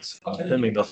生命的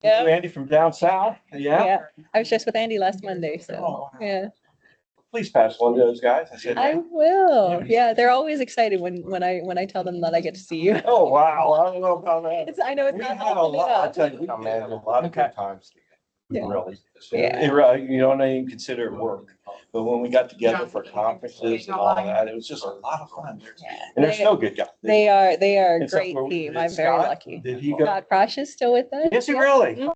Yeah. Andy from down south. Yeah. Yeah. I was just with Andy last Monday, so Oh, yeah. Please pass one to those guys. I said, I will. Yeah, they're always excited when I tell them that I get to see you. oh, wow. I don't know about that. I know it's We not had a all lot, I up. tell you, we had a lot of Okay. good times. Yeah. Really. Yeah. It really, you don't even consider it work. But when we got together for conferences and all that, it was just a lot of fun. And they're still good guys. They are a Except great for- team. did I'm very Scott- lucky. Did he go? Scott Prosh is still with us. Is he Yeah. really?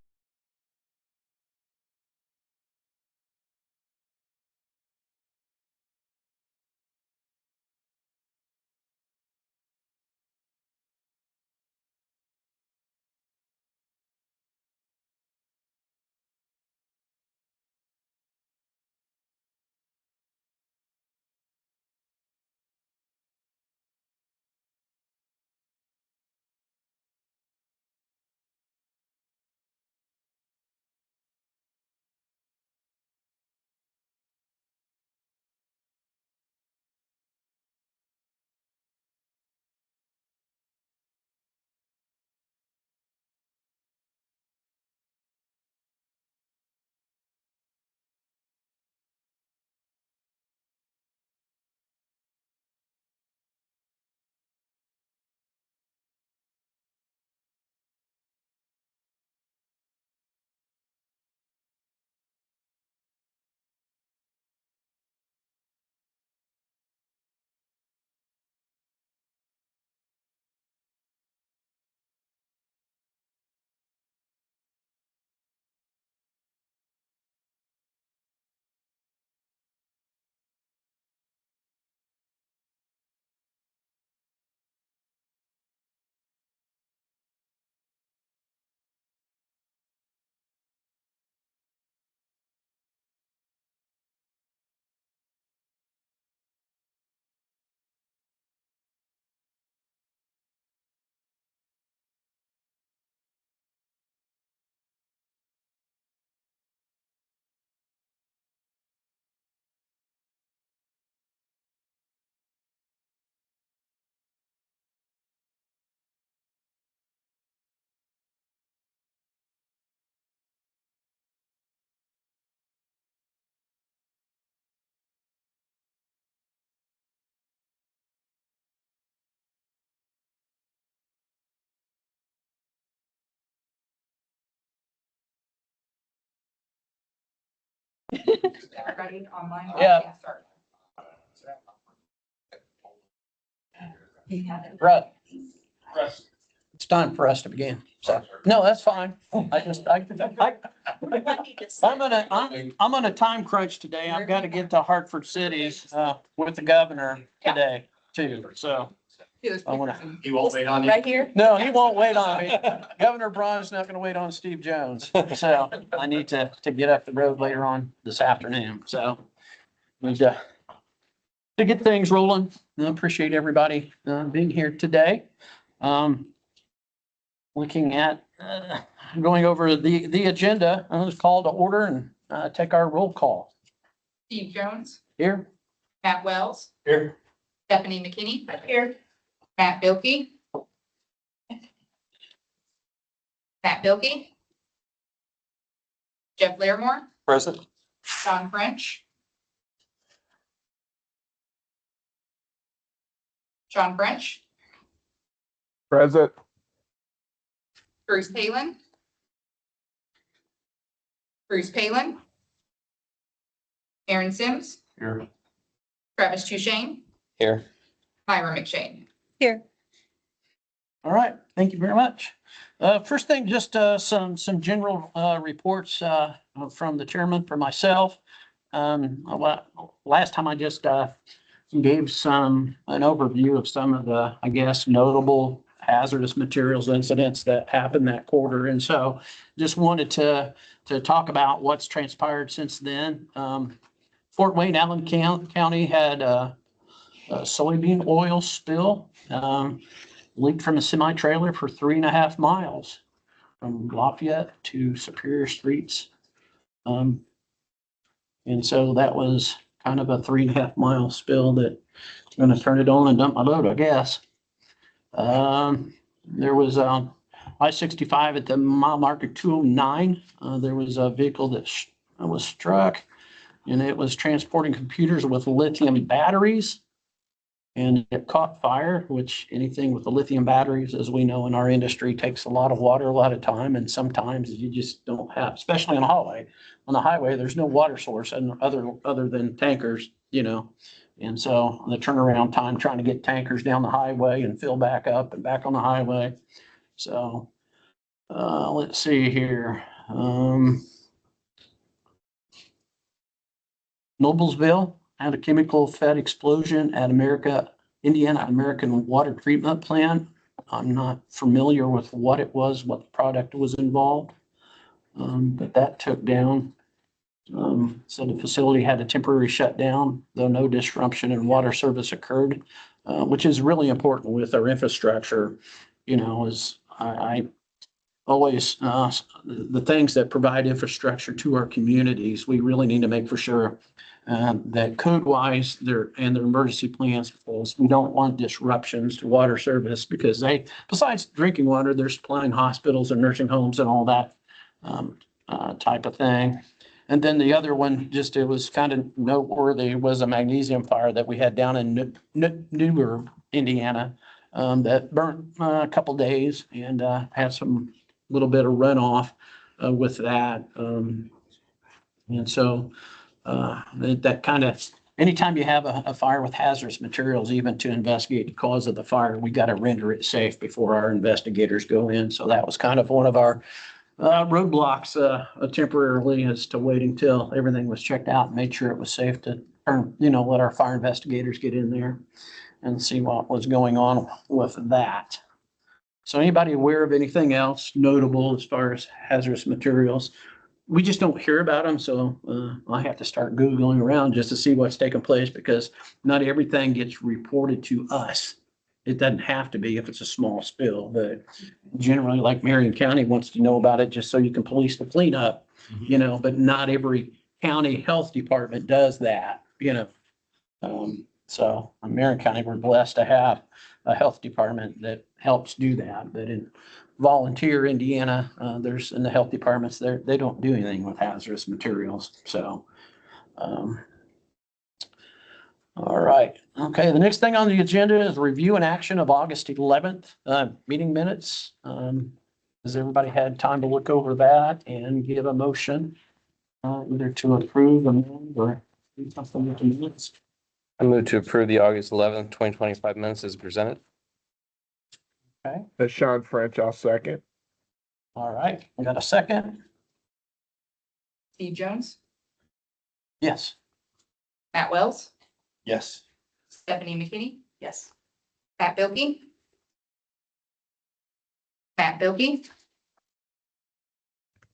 Everybody online. Yeah. Right. It's time for us to begin. So, no, that's fine. I'm on a time crunch today. I've got to get to Hartford Cities, with the governor today too. So I wanna, He won't wait on you. Right here? no, he won't wait on me. Governor Braun's not gonna wait on Steve Jones. So I need to get up the road later on this afternoon. So need to get things rolling. I appreciate everybody being here today. Looking at going over the agenda, let's call to order and take our roll call. Steve Jones, Here. Matt Wells, Here. Stephanie McKinney. Here. Matt Bilkey. Matt Bilkey. Jeff Larimore, Present. Sean French. Sean French, Present. Bruce Palin. Bruce Palin. Aaron Sims, Here. Travis Tushane, Here. Myra McShane. Here. All right, thank you very much. First thing, just some general reports from the chairman for myself. Last time I just gave an overview of some of the, I guess, notable hazardous materials incidents that happened that quarter. And so just wanted to talk about what's transpired since then. Fort Wayne, Allen County had a soybean oil spill. Leaked from a semi trailer for 3.5 miles from Lafayette to Superior Streets. And so that was kind of a 3.5 mile spill that going to turn it on and dump my load, I guess. There was I-65 at the mile marker 209, there was a vehicle that was struck, and it was transporting computers with lithium batteries. And it caught fire, which anything with the lithium batteries, as we know in our industry, takes a lot of water, a lot of time, and sometimes you just don't have, especially on a highway. On the highway, there's no water source and other than tankers, you know. And so the turnaround time trying to get tankers down the highway and fill back up and back on the highway. So let's see here. Noblesville had a chemical fed explosion at Indiana American Water Treatment Plant. I'm not familiar with what it was, what the product was involved. But that took down. So the facility had a temporary shutdown, though no disruption in water service occurred, which is really important with our infrastructure. You know, as I always, the things that provide infrastructure to our communities, we really need to make for sure that code-wise, their emergency plans, we don't want disruptions to water service because besides drinking water, they're supplying hospitals and nursing homes and all that type of thing. And then the other one, it was kind of noteworthy, was a magnesium fire that we had down in Newburgh, Indiana, that burnt a couple days and had some little bit of runoff with that. And so that kind of, anytime you have a fire with hazardous materials, even to investigate the cause of the fire, we got to render it safe before our investigators go in. So that was kind of one of our roadblocks temporarily, as to waiting till everything was checked out and made sure it was safe to, let our fire investigators get in there and see what was going on with that. So anybody aware of anything else notable as far as hazardous materials? We just don't hear about them, so I have to start Googling around just to see what's taking place, because not everything gets reported to us. It doesn't have to be if it's a small spill, but generally, like Marion County wants to know about it just so you can police the cleanup, but not every county health department does that, So in Marion County, we're blessed to have a health department that helps do that. But in Volunteer, Indiana, there's in the health departments there, they don't do anything with hazardous materials. So, all right. Okay. The next thing on the agenda is review and action of August 11th meeting minutes. Has everybody had time to look over that and give a motion either to approve, amend, or do something with the minutes? I move to approve the August 11th, 2025 minutes as presented. Okay. That's Sean French. I'll second. All right. We got a second? Steve Jones, Yes. Matt Wells, Yes. Stephanie McKinney. Yes. Pat Bilkey.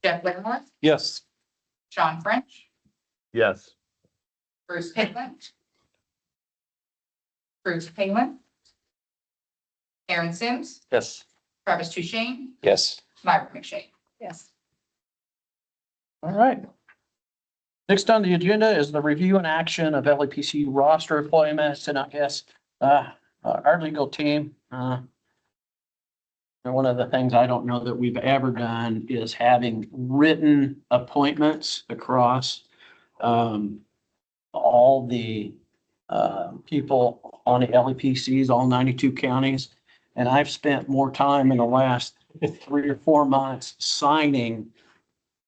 Jeff Whitmore, Yes. Sean French, Yes. Bruce Pitland. Bruce Palin. Aaron Sims, Yes. Travis Touchain, Yes. Myra McShane. Yes. All right. Next on the agenda is the review and action of LAPC roster appointments, and I guess our legal team. And one of the things I don't know that we've ever done is having written appointments across all the people on the LAPCs, all 92 counties. And I've spent more time in the last 3 or 4 months signing,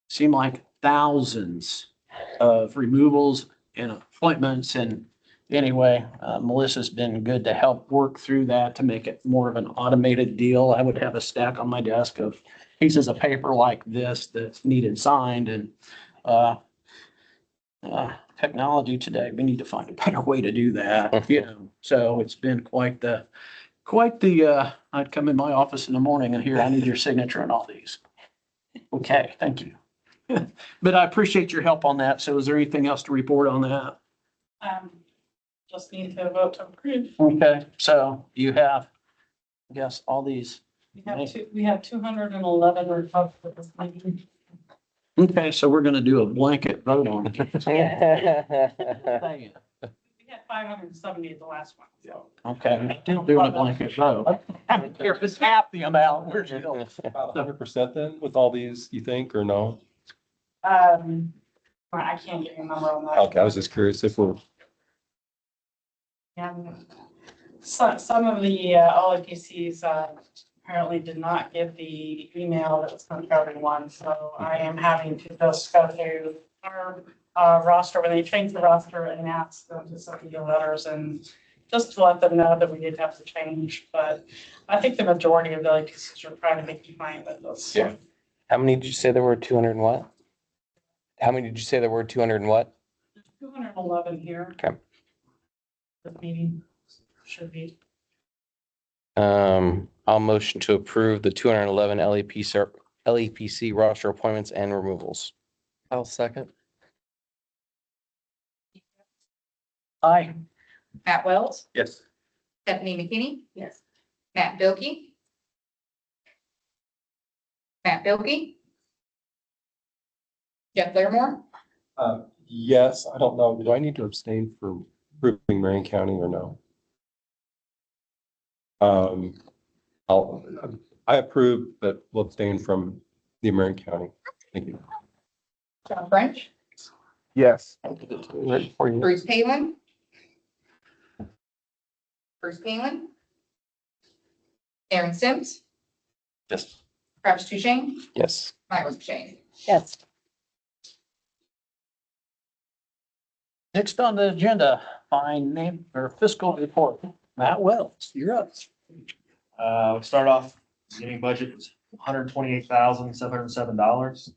seem like thousands of removals and appointments. And anyway, Melissa's been good to help work through that to make it more of an automated deal. I would have a stack on my desk of pieces of paper like this that's needed signed, and technology today, we need to find a better way to do that, So it's been quite the, I'd come in my office in the morning and here, I need your signature on all these. Okay, thank you. But I appreciate your help on that. So is there anything else to report on that? Just need to vote to approve. Okay, so you have, I guess, all these. We have 211 Republicans. Okay, so we're gonna do a blanket vote on it. We have 570 is the last one, so. Okay, still doing a blanket vote. I don't care if it's half the amount, we're still. About 100% then with all these, you think, or no? I can't give you a number on that. Okay, I was just curious if we're, And some of the LAPCs apparently did not get the email that was sent to everyone, so I am having to just go through our roster, when they change the roster, and ask them to send me the letters and just to let them know that we did have to change, but I think the majority of the LAPCs are trying to be compliant with this. Yeah. How many did you say there were? 200 and what? How many did you say there were? 200 and what? 211 here. Okay. The meeting should be. I'll motion to approve the 211 LEPC roster appointments and removals. I'll second. Aye. Matt Wells, yes. Stephanie McKinney, Yes. Matt Bilkey. Matt Bilkey. Jeff Larimore, Yes, I don't know. Do I need to abstain for approving Marion County or no? I approve, but will abstain from the Marion County. Thank you. John French, Yes. Ready for you. Bruce Palin. Bruce Palin. Aaron Sims, Yes. Travis Duchesne, Yes. Michael Duchesne. Yes. Next on the agenda, find name or fiscal report. Matt Wells, you're up. We start off, beginning budget was $128,707.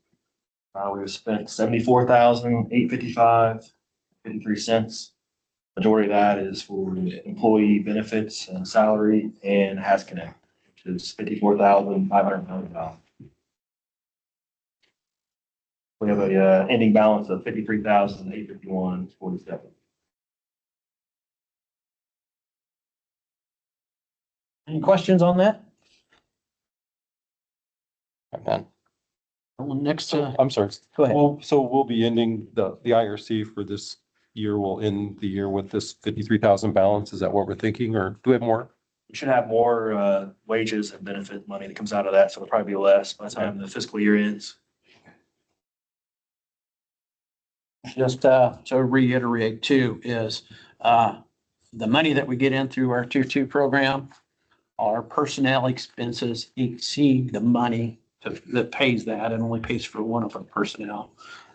We've spent $74,855.53. Majority of that is for employee benefits and salary and Has Connect, which is $54,500. We have a ending balance of $53,851.47. Any questions on that? I'm done. Next, I'm sorry. go ahead. Well, so we'll be ending the IRC for this year. We'll end the year with this 53,000 balance. Is that what we're thinking, or do we have more? We should have more wages and benefit money that comes out of that, so it'll probably be less by the time the fiscal year ends. Just to reiterate too, is the money that we get in through our tier 2 program, our personnel expenses exceed the money that pays that and only pays for one of our personnel.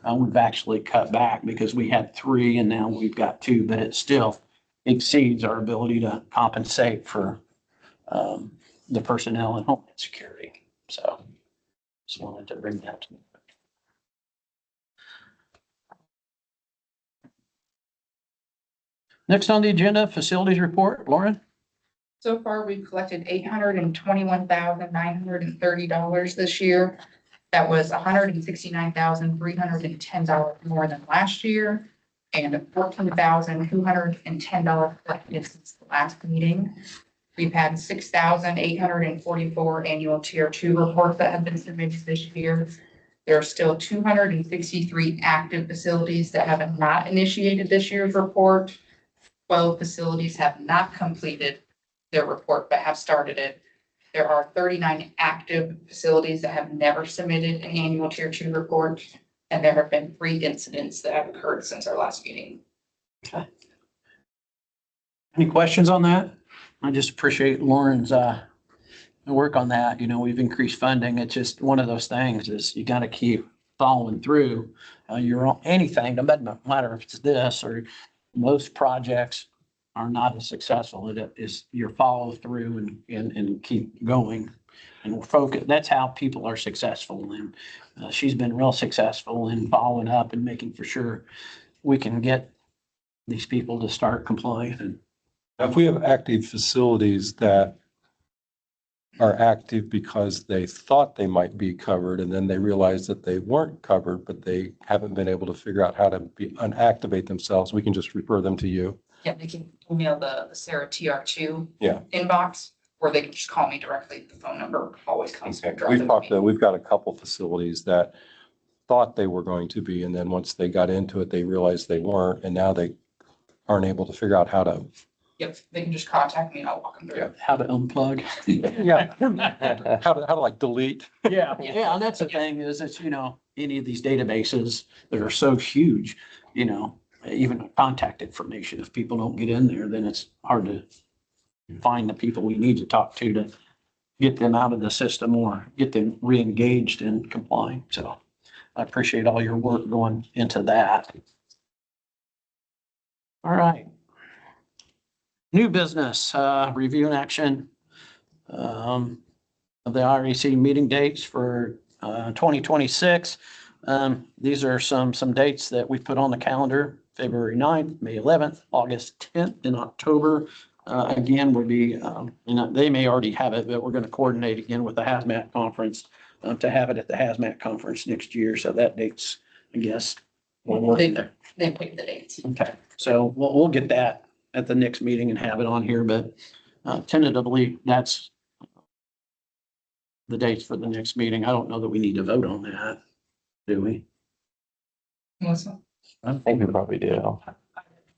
We've actually cut back because we had 3 and now we've got 2, but it still exceeds our ability to compensate for the personnel and Homeland Security. So just wanted to bring that to you. Next on the agenda, facilities report, Lauren. So far, we've collected $821,930 this year. That was $169,310 more than last year, and $14,210 collected since the last meeting. We've had 6,844 annual tier 2 reports that have been submitted this year. There are still 263 active facilities that have not initiated this year's report. 12 facilities have not completed their report but have started it. There are 39 active facilities that have never submitted an annual tier 2 report, and there have been 3 incidents that have occurred since our last meeting. Any questions on that? I just appreciate Lauren's work on that. You know, we've increased funding. It's just one of those things is you got to keep following through. Anything, no matter if it's this or most projects are not as successful. It is your follow through and keep going and focus. That's how people are successful. And she's been real successful in following up and making for sure we can get these people to start complying. And If we have active facilities that are active because they thought they might be covered and then they realized that they weren't covered, but they haven't been able to figure out how to unactivate themselves, we can just refer them to you. Yeah, they can email the Sarah TR2 Yeah. inbox, or they can just call me directly. The phone number always comes Okay. directly to me. We've got a couple facilities that thought they were going to be, and then once they got into it, they realized they weren't, and now they aren't able to figure out how to, Yep, they can just contact me and I'll walk them through. How to unplug. yeah, how to like delete. Yeah, yeah, and that's the thing is, it's, you know, any of these databases that are so huge, you know, even contact information, if people don't get in there, then it's hard to find the people we need to talk to get them out of the system or get them re-engaged and complying. So I appreciate all your work going into that. All right. New business, review and action of the REC meeting dates for 2026. These are some dates that we put on the calendar: February 9th, May 11th, August 10th, and October. Again, would be, they may already have it, but we're going to coordinate again with the hazmat conference to have it at the hazmat conference next year. So that date's, I guess, we'll work there. They pick the dates. Okay, so we'll get that at the next meeting and have it on here, but tentatively, that's the dates for the next meeting. I don't know that we need to vote on that, do we? Melissa? I think we probably do.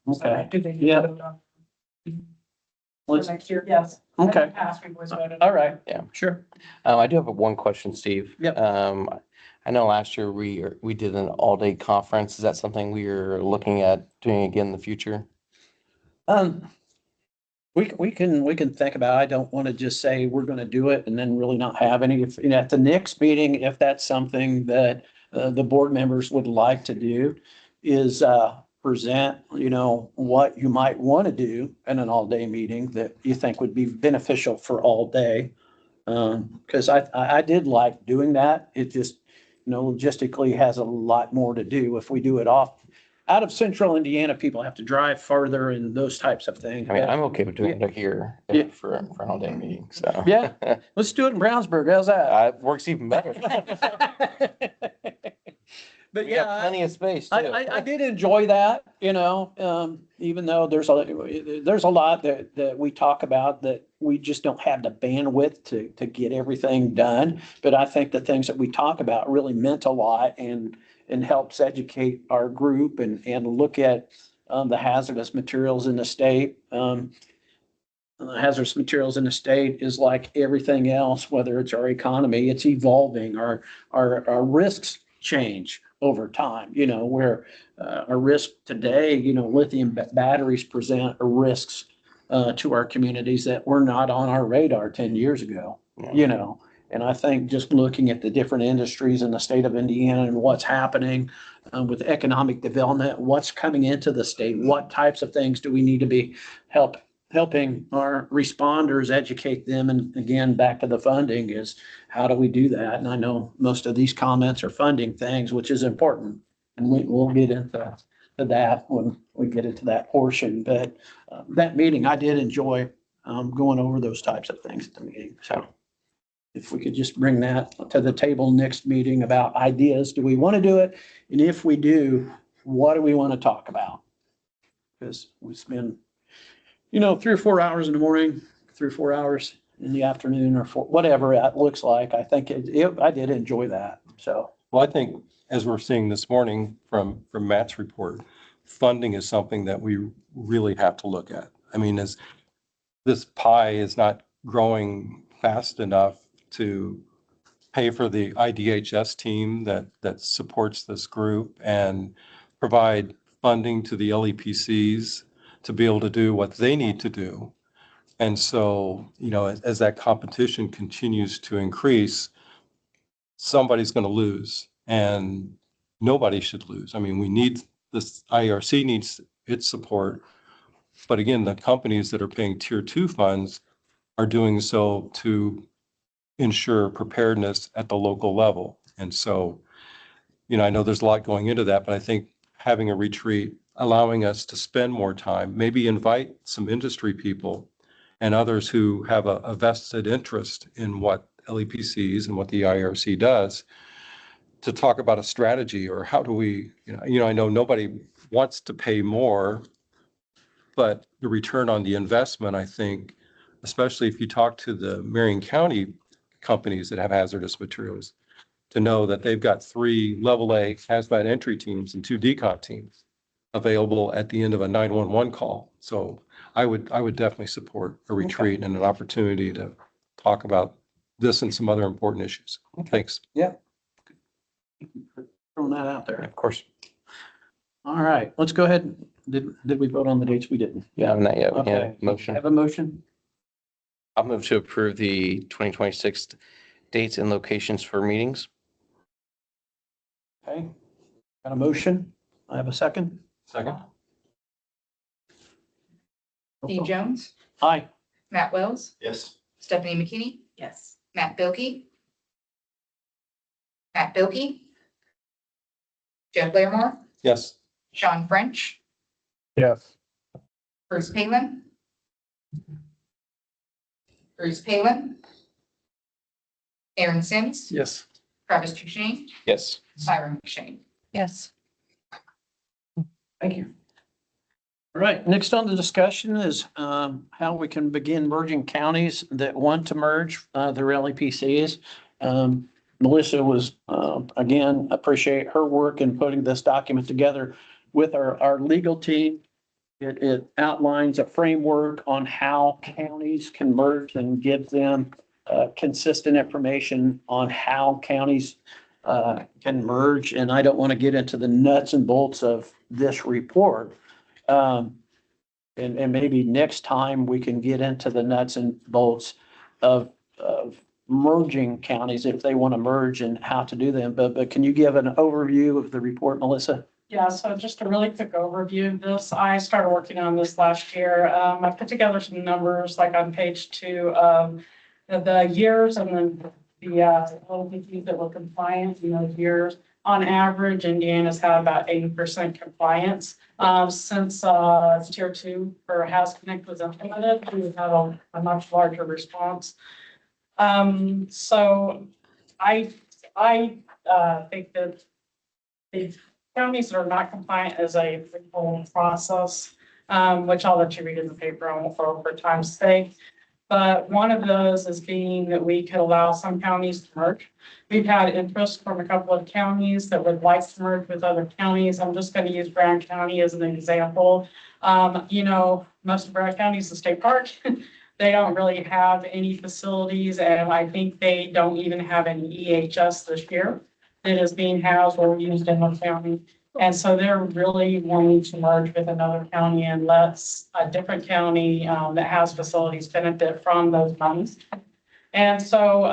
Okay. Do they? Yeah. vote on For Let's, next year, yes. Okay. In the past, we've always voted. all right. Yeah. Sure. I do have one question, Steve. Yep. I know last year we did an all-day conference. Is that something we are looking at doing again in the future? We can think about, I don't want to just say we're going to do it and then really not have any. If, you know, at the next meeting, if that's something that the board members would like to do, is present, you know, what you might want to do in an all-day meeting that you think would be beneficial for all day. Because I did like doing that. It just, you know, logistically has a lot more to do. If we do it out of central Indiana, people have to drive farther and those types of things. I mean, I'm okay with doing it here Yeah. for an all-day meeting, so. Yeah, let's do it in Brownsburg. How's that? It works even better. But We got yeah, plenty of space too. I did enjoy that, you know, even though there's a lot that we talk about that we just don't have the bandwidth to get everything done. But I think the things that we talk about really meant a lot and helps educate our group and look at the hazardous materials in the state. Hazardous materials in the state is like everything else, whether it's our economy, it's evolving, our risks change over time, you know, where our risk today, you know, lithium batteries present risks to our communities that were not on our radar 10 years ago, you know. And I think just looking at the different industries in the state of Indiana and what's happening with economic development, what's coming into the state, what types of things do we need to be helping our responders, educate them. And again, back to the funding is how do we do that? And I know most of these comments are funding things, which is important. And we'll get into that when we get into that portion. But that meeting, I did enjoy going over those types of things at the meeting. So if we could just bring that to the table next meeting about ideas, do we want to do it? And if we do, what do we want to talk about? Because we spend, you know, 3 or 4 hours in the morning, 3 or 4 hours in the afternoon, or whatever it looks like. I think I did enjoy that. So, Well, I think as we're seeing this morning from Matt's report, funding is something that we really have to look at. I mean, as this pie is not growing fast enough to pay for the IDHS team that supports this group and provide funding to the LEPCs to be able to do what they need to do. And so, you know, as that competition continues to increase, somebody's going to lose and nobody should lose. I mean, we need this, IRC needs its support. But again, the companies that are paying tier 2 funds are doing so to ensure preparedness at the local level. And so, you know, I know there's a lot going into that, but I think having a retreat, allowing us to spend more time, maybe invite some industry people and others who have a vested interest in what LEPCs and what the IRC does to talk about a strategy or how do we, you know, I know nobody wants to pay more, but the return on the investment, I think, especially if you talk to the Marion County companies that have hazardous materials, to know that they've got 3 level A hazmat entry teams and 2 decon teams. available at the end of a 911 call. So I would definitely support a retreat and an opportunity to talk about this and some other important issues. Thanks. Throwing that out there. Of course. All right, let's go ahead. Did we vote on the dates? We didn't. Yeah, not yet. We Okay. have a motion. Have a motion? I'll move to approve the 2026 dates and locations for meetings. Okay. Got a motion? I have a second? Second. Steve Jones, Aye. Matt Wells, Yes. Stephanie McKinney, Yes. Matt Bilkey. Matt Bilkey. Jeff Blairmore, Yes. Sean French, Yes. Bruce Palin. Bruce Palin. Aaron Sims, Yes. Travis Duchesne, Yes. Myron McShane. Yes. Thank you. All right, next on the discussion is how we can begin merging counties that want to merge their LEPCs. Melissa was, again, appreciate her work in putting this document together with our legal team. It outlines a framework on how counties can merge and give them consistent information on how counties can merge. And I don't want to get into the nuts and bolts of this report. And maybe next time we can get into the nuts and bolts of merging counties if they want to merge and how to do them. But can you give an overview of the report, Melissa? Yeah, so just a really quick overview of this. I started working on this last year. I put together some numbers like on page 2 of the years and then the LPTs that were compliant in those years. On average, Indiana's had about 80% compliance. Since tier 2 for House Connect was implemented, we've had a much larger response. So I think that the counties that are not compliant is a whole process, which I'll let you read in the paper on for time's sake. But one of those is being that we could allow some counties to merge. We've had interest from a couple of counties that would like to merge with other counties. I'm just going to use Brown County as an example. Most of Brown County is a state park. They don't really have any facilities, and I think they don't even have any EHS this year that is being housed or used in the county. And so they're really wanting to merge with another county and let a different county that has facilities benefit from those monies. And so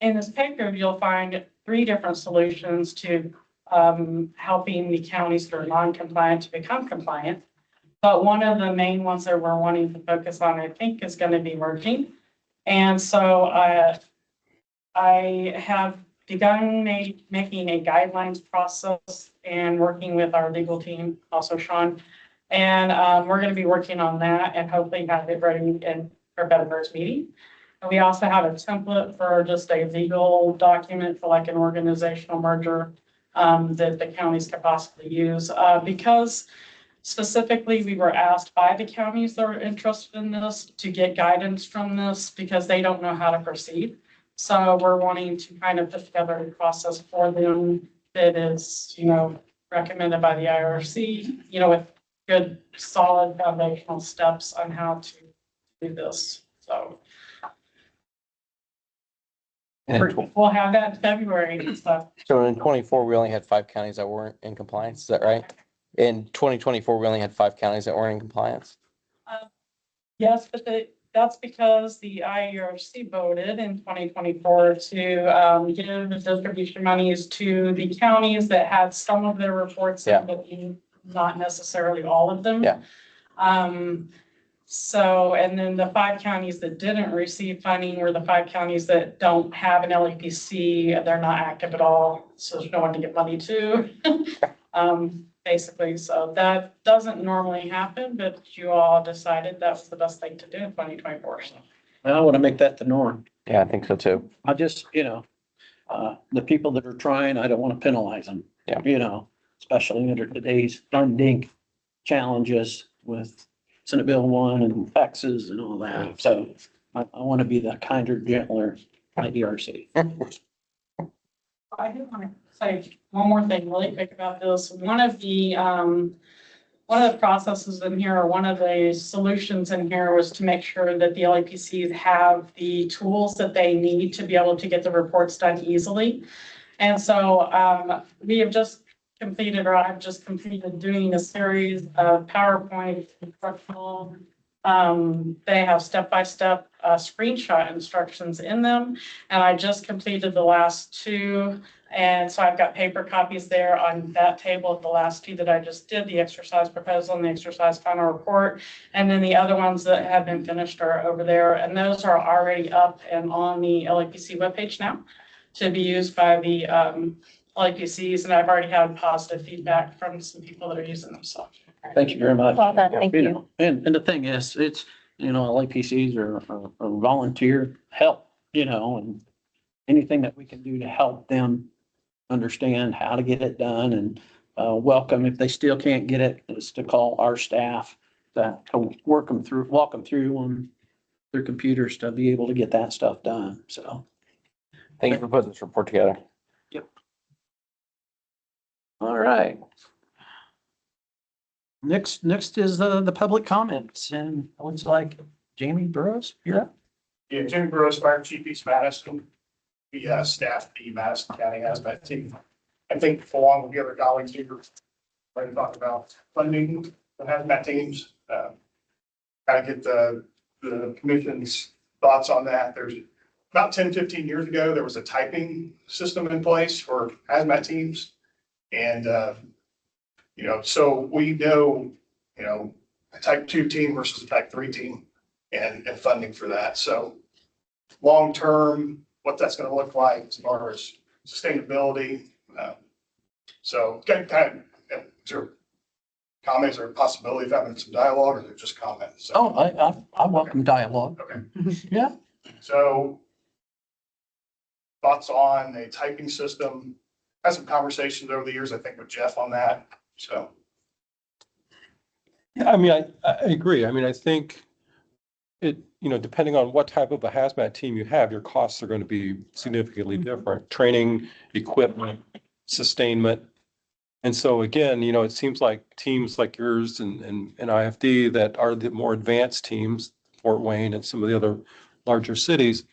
in this paper, you'll find 3 different solutions to helping the counties that are non-compliant to become compliant. But one of the main ones that we're wanting to focus on, I think, is going to be merging. And so I have begun making a guidelines process and working with our legal team, also Sean. And we're going to be working on that and hopefully have it ready for Better Birds meeting. And we also have a template for just a legal document for like an organizational merger that the counties could possibly use. Because specifically, we were asked by the counties that are interested in this to get guidance from this because they don't know how to proceed. So we're wanting to kind of put together a process for them that is, recommended by the IRC, with good, solid foundational steps on how to do this. So we'll have that in February and stuff. So in 24, we only had 5 counties that weren't in compliance. Is that right? In 2024, we only had 5 counties that weren't in compliance. Yes, but that's because the IRC voted in 2024 to give the distribution monies to the counties that had some of their reports, Yeah. but not necessarily all of them. Yeah. So, and then the 5 counties that didn't receive funding were the 5 counties that don't have an LEPC. They're not active at all, so there's no one to give money to. Basically, so that doesn't normally happen, but you all decided that was the best thing to do in 2024. So. I want to make that the norm. Yeah, I think so too. I just, the people that are trying, I don't want to penalize them. Yeah. Especially under today's darn dink challenges with Senate Bill 1 and taxes and all that. So I want to be the kinder, gentler IDRC. I did want to say one more thing really quick about this. One of the processes in here, or one of the solutions in here was to make sure that the LEPCs have the tools that they need to be able to get the reports done easily. And so we have just completed, or I've just completed doing a series of PowerPoint instructional. They have step-by-step screenshot instructions in them. And I just completed the last two. And so I've got paper copies there on that table of the last two that I just did, the exercise proposal and the exercise final report. And then the other ones that have been finished are over there. And those are already up and on the LAPC webpage now to be used by the LAPCs. And I've already had positive feedback from some people that are using them. So Thank you very much. Well done, thank you. know, And the thing is, it's, LAPCs are volunteer help, and anything that we can do to help them understand how to get it done and welcome, if they still can't get it, is to call our staff to walk them through on their computers to be able to get that stuff done. So, Thank you for putting this report together. all right. Next is the public comments, and it looks like Jamie Burrows, you're up. Yeah, Jim Gross, Fire Chief East Madison. We staff the Madison County Hazmat team. I think along with the other colleagues here, we're going to talk about funding the hazmat teams. Kind of get the commission's thoughts on that. There's about 10, 15 years ago, there was a typing system in place for hazmat teams. And, so we know, a type 2 team versus a type 3 team and funding for that. So long-term, what that's going to look like as far as sustainability. So kind of, is there comments or possibility of having some dialogue, or is it just comments? Oh, I welcome dialogue. Okay. Yeah. So thoughts on a typing system? Had some conversations over the years, I think, with Jeff on that. So. Yeah, I agree. I think it, depending on what type of a hazmat team you have, your costs are going to be significantly different. Training, equipment, sustainment. And so again, it seems like teams like yours and IFD that are the more advanced teams, Fort Wayne and some of the other larger cities,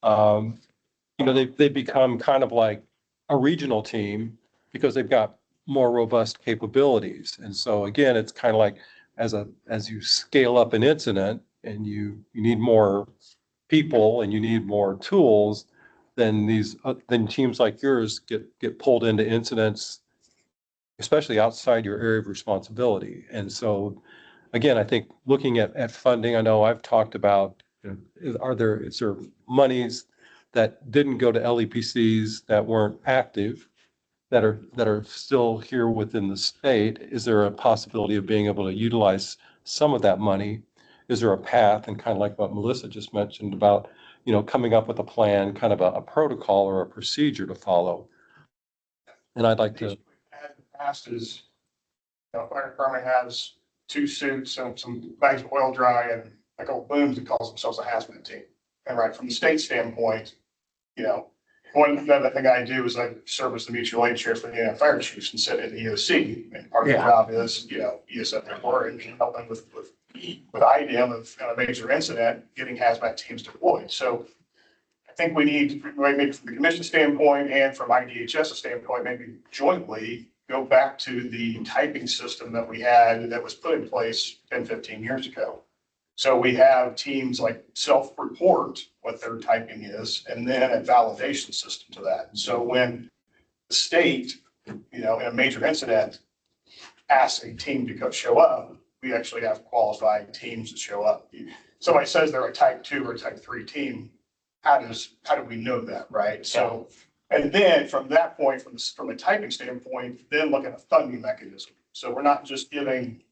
they become kind of like a regional team because they've got more robust capabilities. And so again, it's kind of like as you scale up an incident and you need more people and you need more tools, then then teams like yours get pulled into incidents, especially outside your area of responsibility. And so again, I think looking at funding, I know I've talked about, is there monies that didn't go to LEPCs that weren't active, that are still here within the state? Is there a possibility of being able to utilize some of that money? Is there a path, and kind of like what Melissa just mentioned about, coming up with a plan, kind of a protocol or a procedure to follow? And I'd like to. Past is, fire department has 2 suits and some bags of oil dry and like old booms that calls themselves a hazmat team. And right from the state standpoint, one other thing I do is I serve as the mutual aid chair for the fire chiefs and sit in the EOC. And part of the job is, ESF report and helping with IDM of a major incident, getting hazmat teams deployed. So I think we need, maybe from the commission standpoint and from IDHS standpoint, maybe jointly go back to the typing system that we had that was put in place 10, 15 years ago. So we have teams like self-report what their typing is, and then a validation system to that. So when the state, in a major incident, asks a team to go show up, we actually have qualified teams that show up. Somebody says they're a type 2 or a type 3 team. How do we know that, right? So, and then from that point, from a typing standpoint, then look at a funding mechanism. So we're not just giving,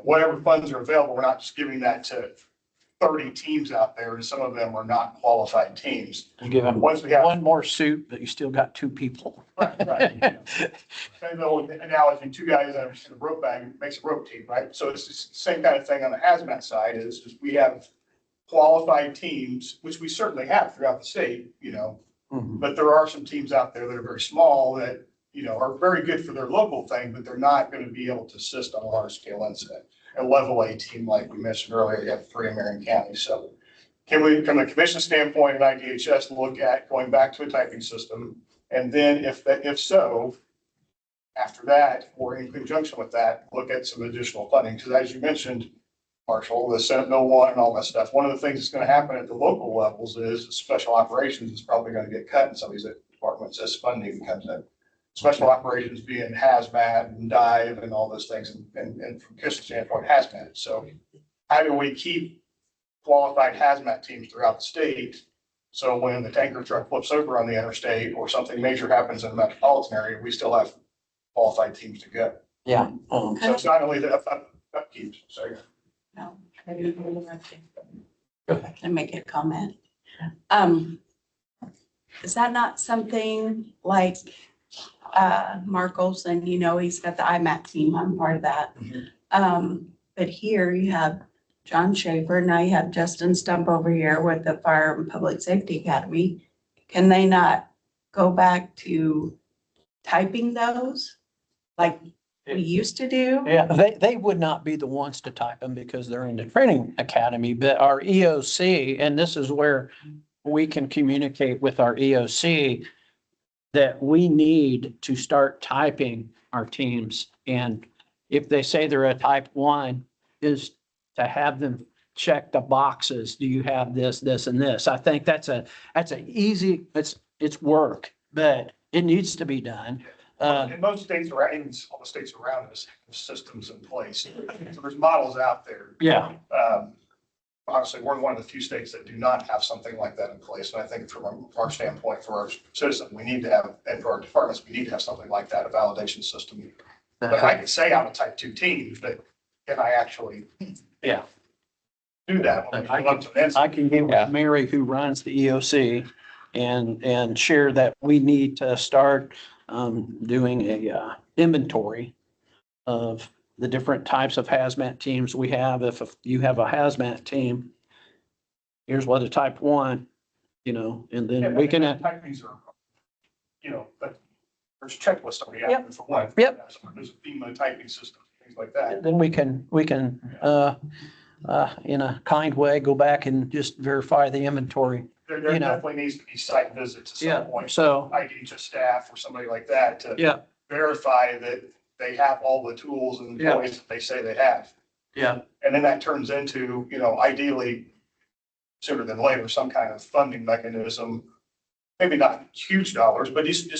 whatever funds are available, we're not just giving that to 30 teams out there, and some of them are not qualified teams. You give them Once we have one more suit, but you still got 2 people. right. Same old analogy, 2 guys that are in a rope bag makes a rope team, right? So it's the same kind of thing on the hazmat side is we have qualified teams, which we certainly have throughout the state, Mhm. But there are some teams out there that are very small that, are very good for their local thing, but they're not going to be able to assist on a large scale incident. A level A team, like we mentioned earlier, you have 3 in Marion County. So can we, from a commission standpoint at IDHS, look at going back to a typing system? And then if so, after that, or in conjunction with that, look at some additional funding. Because as you mentioned, Marshall, the Senate Bill 1 and all that stuff, one of the things that's going to happen at the local levels is special operations is probably going to get cut in some of these departments as funding comes in. Special operations being hazmat and dive and all those things, and from Kist's standpoint, hazmat. So how do we keep qualified hazmat teams throughout the state? So when the tanker truck flips over on the interstate or something major happens in the metropolitan area, we still have qualified teams to go. Yeah. So it's not only the upkeep, so. No, I do and make a comment. Is that not something like, Mark Olson, he's got the IMAC team, I'm part of that. But here you have John Schaefer, now you have Justin Stump over here with the Fire and Public Safety Academy. Can they not go back to typing those like we used to do? Yeah, they would not be the ones to type them because they're in the training academy, but our EOC, and this is where we can communicate with our EOC that we need to start typing our teams. And if they say they're a type 1, is to have them check the boxes. Do you have this, this, and this? I think that's an easy, it's work, but it needs to be done. In most states around, even all the states around us have systems in place. So there's models out there. Yeah. Honestly, we're one of the few states that do not have something like that in place. And I think from our standpoint, for our citizens, we need to have, and for our departments, we need to have something like that, a validation system. But I can say I'm a type 2 team, but can I actually Yeah. do that? When we I pull up to the I can get with Mary, who runs the EOC, and share that we need to start doing a inventory of the different types of hazmat teams we have. If you have a hazmat team, here's what a type 1, and then we can. Typings are, but there's checklists already out there for one. Yep. There's a FEMA typing system, things like that. Then we can in a kind way, go back and just verify the inventory. There you know. definitely needs to be site visits at some point. So, IDHS staff or somebody like that to yeah, verify that they have all the tools and Yeah. employees that they say they have. yeah, And then that turns into, ideally sooner than later, some kind of funding mechanism. Maybe not huge dollars, but just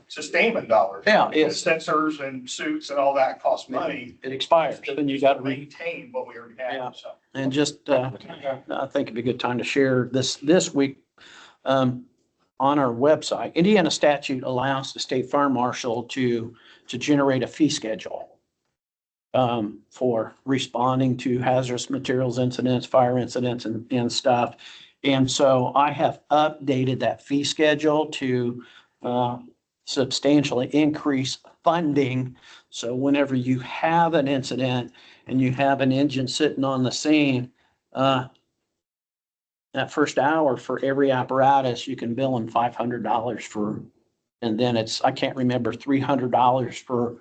sustainment dollars. Yeah, Because sensors and suits and all that cost money. it expires, then you got to Maintain what we already Yeah. have, so. And just, I think it'd be a good time to share this week, on our website. Indiana statute allows the state fire marshal to generate a fee schedule for responding to hazardous materials incidents, fire incidents and stuff. And so I have updated that fee schedule to substantially increase funding. So whenever you have an incident and you have an engine sitting on the scene, that first hour for every apparatus, you can bill them $500 for, and then I can't remember, $300 for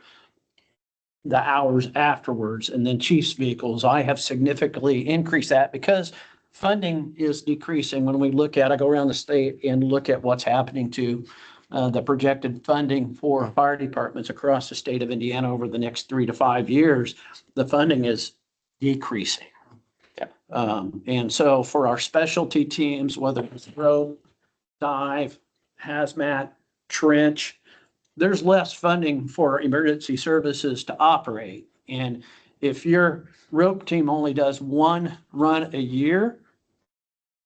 the hours afterwards. And then chief's vehicles, I have significantly increased that because funding is decreasing. When we I go around the state and look at what's happening to the projected funding for fire departments across the state of Indiana over the next 3 to 5 years, the funding is decreasing. And so for our specialty teams, whether it's rope, dive, hazmat, trench, there's less funding for emergency services to operate. And if your rope team only does 1 run a year,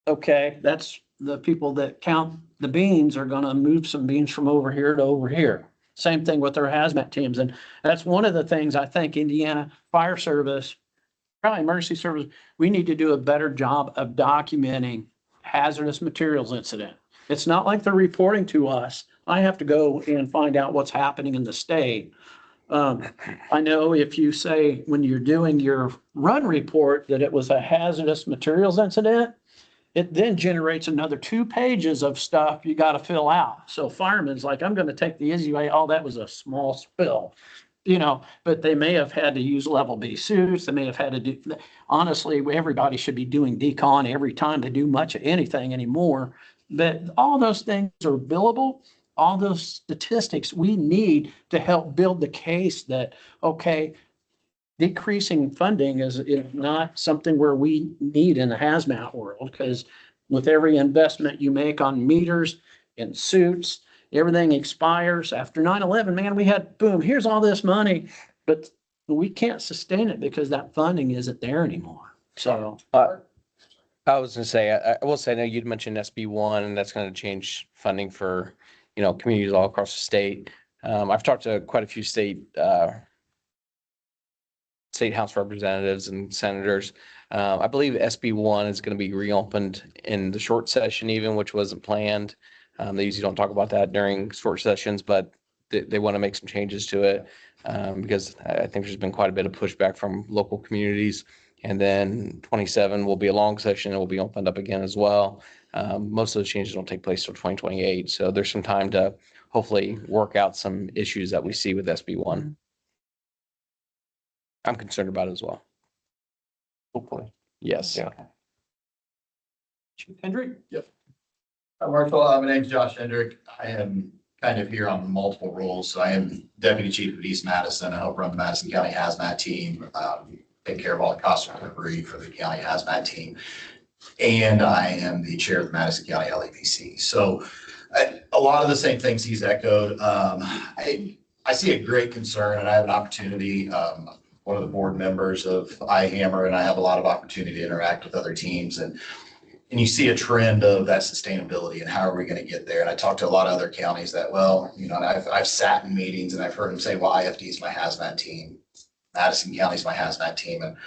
okay, that's the people that count the beans are going to move some beans from over here to over here. Same thing with our hazmat teams. And that's one of the things I think Indiana Fire Service, probably emergency service, we need to do a better job of documenting hazardous materials incident. It's not like they're reporting to us. I have to go and find out what's happening in the state. I know if you say when you're doing your run report that it was a hazardous materials incident, it then generates another 2 pages of stuff you gotta fill out. So fireman's like, I'm gonna take the easy way. Oh, that was a small spill. But they may have had to use level B suits. They may have had to do, honestly, everybody should be doing decon every time they do much of anything anymore. But all those things are billable. All those statistics we need to help build the case that, okay, decreasing funding is not something where we need in the hazmat world, because with every investment you make on meters and suits, everything expires. After 9/11, man, we had, boom, here's all this money, but we can't sustain it because that funding isn't there anymore. So. I was gonna say, I will say, I know you'd mentioned SB1 and that's gonna change funding for, communities all across the state. I've talked to quite a few state House representatives and senators. I believe SB1 is gonna be reopened in the short session even, which wasn't planned. They usually don't talk about that during short sessions, but they want to make some changes to it because I think there's been quite a bit of pushback from local communities. And then 27 will be a long session and will be opened up again as well. Most of those changes don't take place till 2028. So there's some time to hopefully work out some issues that we see with SB1. I'm concerned about it as well. Hopefully. Yes. Yeah. Hendrick? Yep. Hi, Marshall. My name's Josh Hendrick. I am kind of here on multiple roles. So I am Deputy Chief of East Madison. I help run the Madison County Hazmat Team, take care of all the cost recovery for the county hazmat team. And I am the chair of the Madison County LEPC. So a lot of the same things he's echoed. I see a great concern and I have an opportunity. One of the board members of iHammer, and I have a lot of opportunity to interact with other teams. And you see a trend of that sustainability and how are we going to get there? And I talked to a lot of other counties that, and I've sat in meetings and I've heard them say, well, IFD is my hazmat team. Madison County is my hazmat team. And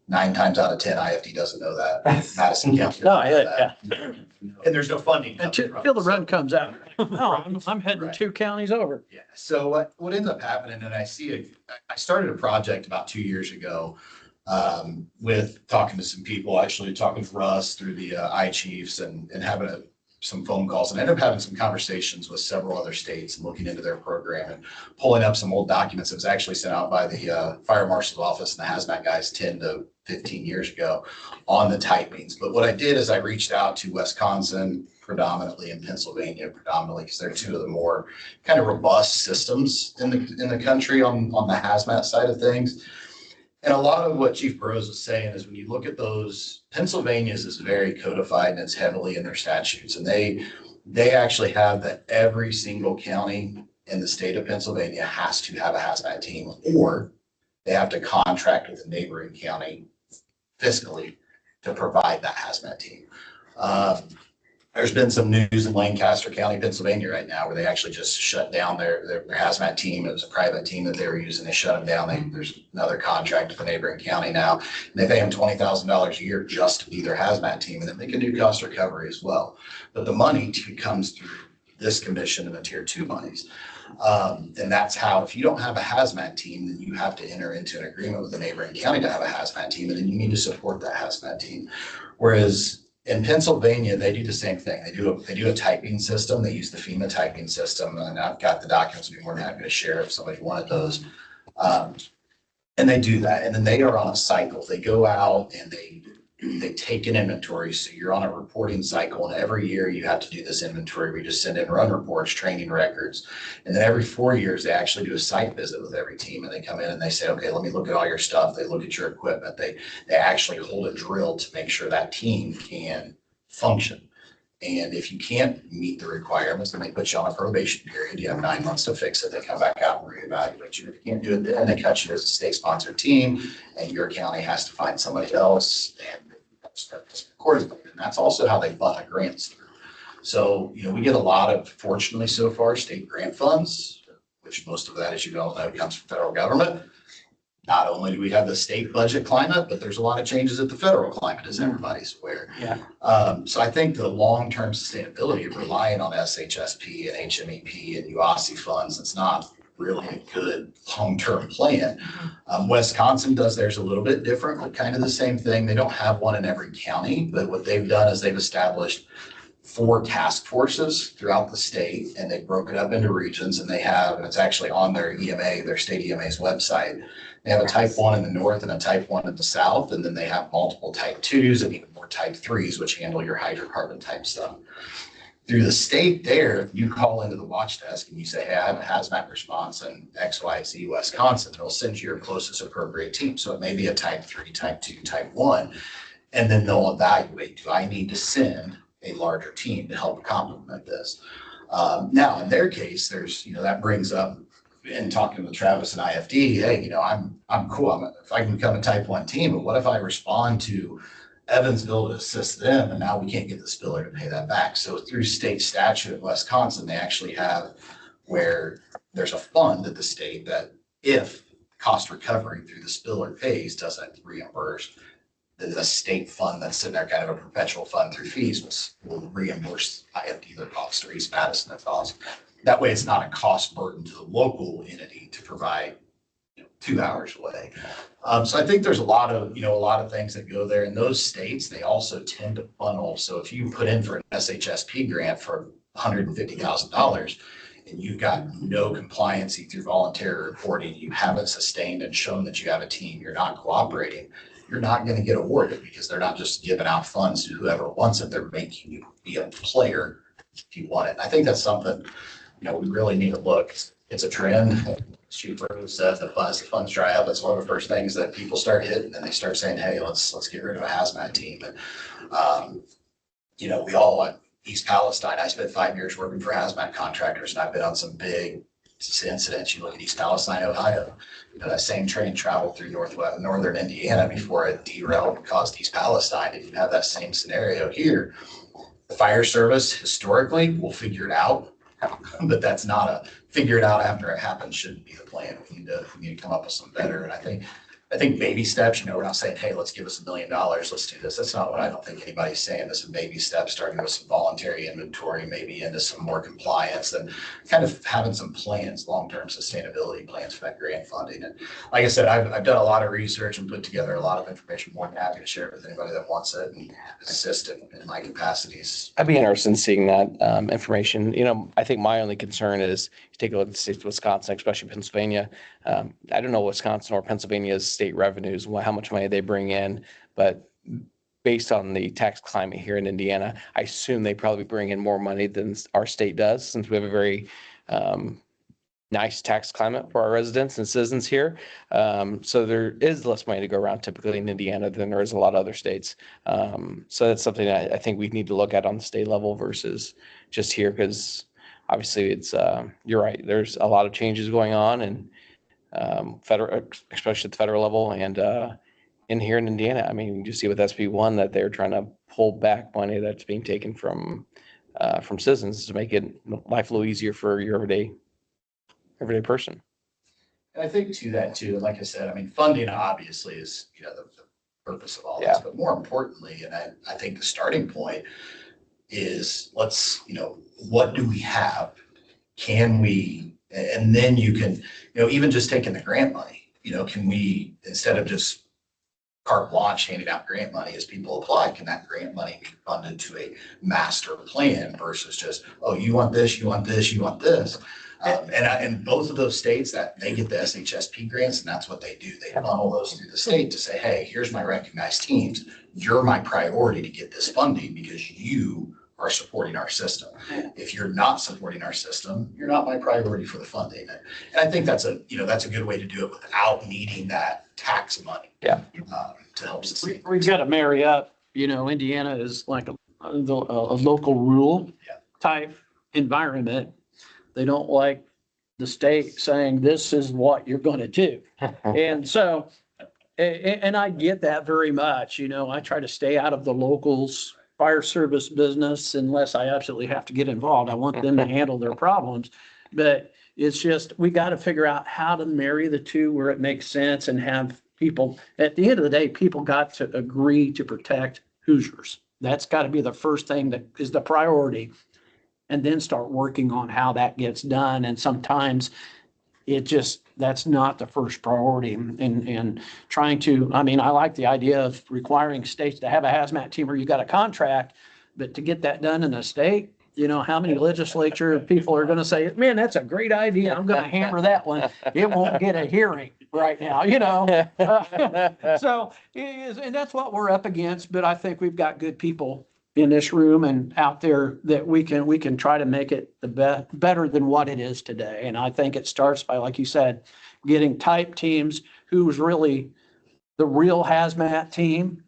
9 times out of 10, IFD doesn't know that. Madison County. No, yeah. And there's no funding. Until the run comes out. No, I'm heading Right. 2 counties over. Yeah. So what ends up happening, and I started a project about 2 years ago with talking to some people, actually talking to Russ through the I-Chiefs and having some phone calls, and I ended up having some conversations with several other states and looking into their program and pulling up some old documents that was actually sent out by the fire marshal's office and the hazmat guys 10 to 15 years ago on the typings. But what I did is I reached out to Wisconsin predominantly and Pennsylvania predominantly because they're 2 of the more kind of robust systems in the country on the hazmat side of things. And a lot of what Chief Burrows was saying is when you look at those, Pennsylvania's is very codified and it's heavily in their statutes. And they actually have that every single county in the state of Pennsylvania has to have a hazmat team, or they have to contract with the neighboring county fiscally to provide that hazmat team. There's been some news in Lancaster County, Pennsylvania right now, where they actually just shut down their hazmat team. It was a private team that they were using. They shut them down. There's another contract with the neighboring county now. And they pay them $20,000 a year just to be their hazmat team. And then they can do cost recovery as well. But the money comes through this commission and the tier 2 monies. And that's how, if you don't have a hazmat team, then you have to enter into an agreement with the neighboring county to have a hazmat team. And then you need to support that hazmat team. Whereas in Pennsylvania, they do the same thing. They do a typing system. They use the FEMA typing system, and I've got the documents. I'd be more than happy to share if somebody wanted those. And they do that, and then they are on a cycle. They go out and they take an inventory. So you're on a reporting cycle, and every year you have to do this inventory. We just send in run reports, training records, and then every 4 years they actually do a site visit with every team, and they come in and they say, okay, let me look at all your stuff. They look at your equipment. They actually hold a drill to make sure that team can function. And if you can't meet the requirements, then they put you on a probation period. You have 9 months to fix it. They come back out and reevaluate you. If you can't do it, then they cut you as a state-sponsored team, and your county has to find somebody else and accordingly. And that's also how they fund grants through. So, we get a lot of, fortunately so far, state grant funds, which most of that, as you all know, comes from federal government. Not only do we have the state budget climate, but there's a lot of changes at the federal climate, as everybody's aware. Yeah. So I think the long-term sustainability of relying on SHSP and HMEP and UASI funds, it's not really a good long-term plan. Wisconsin does theirs a little bit different, but kind of the same thing. They don't have one in every county, but what they've done is they've established 4 task forces throughout the state, and they broke it up into regions, and and it's actually on their EMA, their state EMA's website. They have a type 1 in the north and a type 1 in the south, and then they have multiple type 2s and even more type 3s, which handle your hydrocarbon type stuff. Through the state there, you call into the watch desk and you say, hey, I have a hazmat response in XYZ Wisconsin. It'll send you your closest appropriate team. So it may be a type 3, type 2, type 1, and then they'll evaluate, do I need to send a larger team to help complement this? Now, in their case, there's, that brings up, in talking with Travis and IFD, hey, I'm cool. If I can become a type 1 team, but what if I respond to Evansville to assist them, and now we can't get the spiller to pay that back? So through state statute in Wisconsin, they actually have where there's a fund at the state that if cost recovery through the spiller pays doesn't reimburse, the state fund that's in there, kind of a perpetual fund through fees, will reimburse IFD their cost or East Madison their cost. That way, it's not a cost burden to the local entity to provide 2 hours away. So I think there's a lot of things that go there. In those states, they also tend to funnel. So if you put in for an SHSP grant for $150,000 and you've got no compliancy through voluntary reporting, you haven't sustained and shown that you have a team, you're not cooperating, you're not going to get awarded, because they're not just giving out funds to whoever wants it. They're making you be a player if you want it. And I think that's something, we really need to look. It's a trend. Chief Rose says that as the funds dry up, it's one of the first things that people start hitting, and they start saying, hey, let's get rid of a hazmat team. And, we all want East Palestine. I spent 5 years working for hazmat contractors, and I've been on some big incidents. You look at East Palestine, Ohio, that same train traveled through northern Indiana before it derailed and caused East Palestine. If you have that same scenario here, the fire service historically will figure it out, but that's not a figure it out after it happens shouldn't be the plan. We need to come up with some better. And I think baby steps, we're not saying, hey, let's give us $1 million. Let's do this. That's not what I don't think anybody's saying. This is baby steps, starting with some voluntary inventory, maybe into some more compliance, and kind of having some plans, long-term sustainability plans for that grant funding. And like I said, I've done a lot of research and put together a lot of information. More than happy to share it with anybody that wants it and assist in my capacities. I'd be interested in seeing that information. I think my only concern is you take a look at the states of Wisconsin, especially Pennsylvania. I don't know Wisconsin or Pennsylvania's state revenues, how much money they bring in, but based on the tax climate here in Indiana, I assume they probably bring in more money than our state does, since we have a very nice tax climate for our residents and citizens here. So there is less money to go around typically in Indiana than there is a lot of other states. So that's something I think we need to look at on the state level versus just here, because obviously it's, you're right, there's a lot of changes going on, and federal, especially at the federal level, and in here in Indiana. I mean, you just see with SB1 that they're trying to pull back money that's being taken from citizens to make it life a little easier for your everyday person. And I think to that too, like I said, I mean, funding obviously is, the purpose of all this, but more importantly, and I think the starting point is what do we have? Can we, and then you can, even just taking the grant money, can we, instead of just carte blanche handing out grant money as people apply, can that grant money be funded to a master plan versus just, oh, you want this, you want this, you want this? And both of those states, that they get the SHSP grants, and that's what they do. They funnel those through the state to say, hey, here's my recognized teams. You're my priority to get this funding because you are supporting our system. If you're not supporting our system, you're not my priority for the funding. And I think that's a good way to do it without needing that tax money. To help sustain. We've got to marry up. Indiana is like a local rule type environment. They don't like the state saying this is what you're going to do. And so, and I get that very much. I try to stay out of the locals fire service business unless I absolutely have to get involved. I want them to handle their problems. But it's just, we got to figure out how to marry the two where it makes sense, and have people, at the end of the day, people got to agree to protect Hoosiers. That's got to be the first thing that is the priority. And then start working on how that gets done. And sometimes that's not the first priority and trying to, I mean, I like the idea of requiring states to have a hazmat team or you got a contract, but to get that done in a state, you know, how many legislature people are going to say, man, that's a great idea. I'm going to hammer that one. It won't get a hearing right now, you know? So it is, and that's what we're up against, but I think we've got good people in this room and out there that we can try to make it better than what it is today. And I think it starts by, like you said, getting type teams who's really the real hazmat team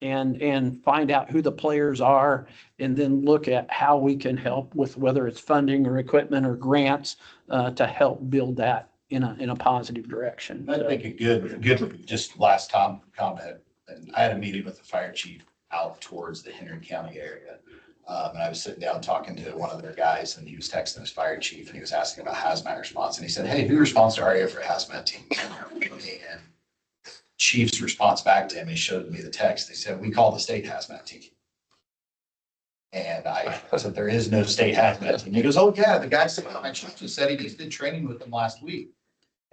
and find out who the players are and then look at how we can help with whether it's funding or equipment or grants to help build that in a positive direction. I think a good, just last comment, and I had a meeting with the fire chief out towards the Henry County area. And I was sitting down talking to one of their guys and he was texting his fire chief and he was asking about hazmat response. And he said, hey, who responds to our area for hazmat team? And chief's response back to him, he showed me the text. They said, we call the state hazmat team. And I said, there is no state hazmat team. He goes, oh yeah, the guy said, my chief just said he just did training with them last week.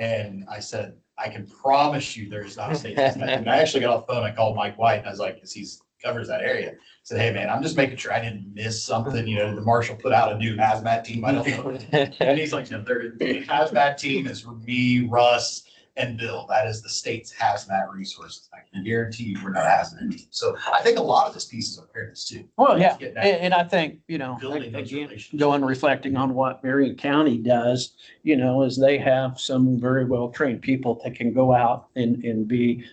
And I said, I can promise you there's not a state hazmat team. And I actually got off the phone. I called Mike White and I was like, because he's covers that area. I said, hey man, I'm just making sure I didn't miss something. You know, the marshal put out a new hazmat team. I don't know. And he's like, no, the hazmat team is for me, Russ, and Bill. That is the state's hazmat resources. I can guarantee you we're not a hazmat team. So I think a lot of this piece is awareness too. Well, yeah, and I think, you know, Building those again, relationships. going reflecting on what Marion County does, you know, is they have some very well-trained people that can go out and be,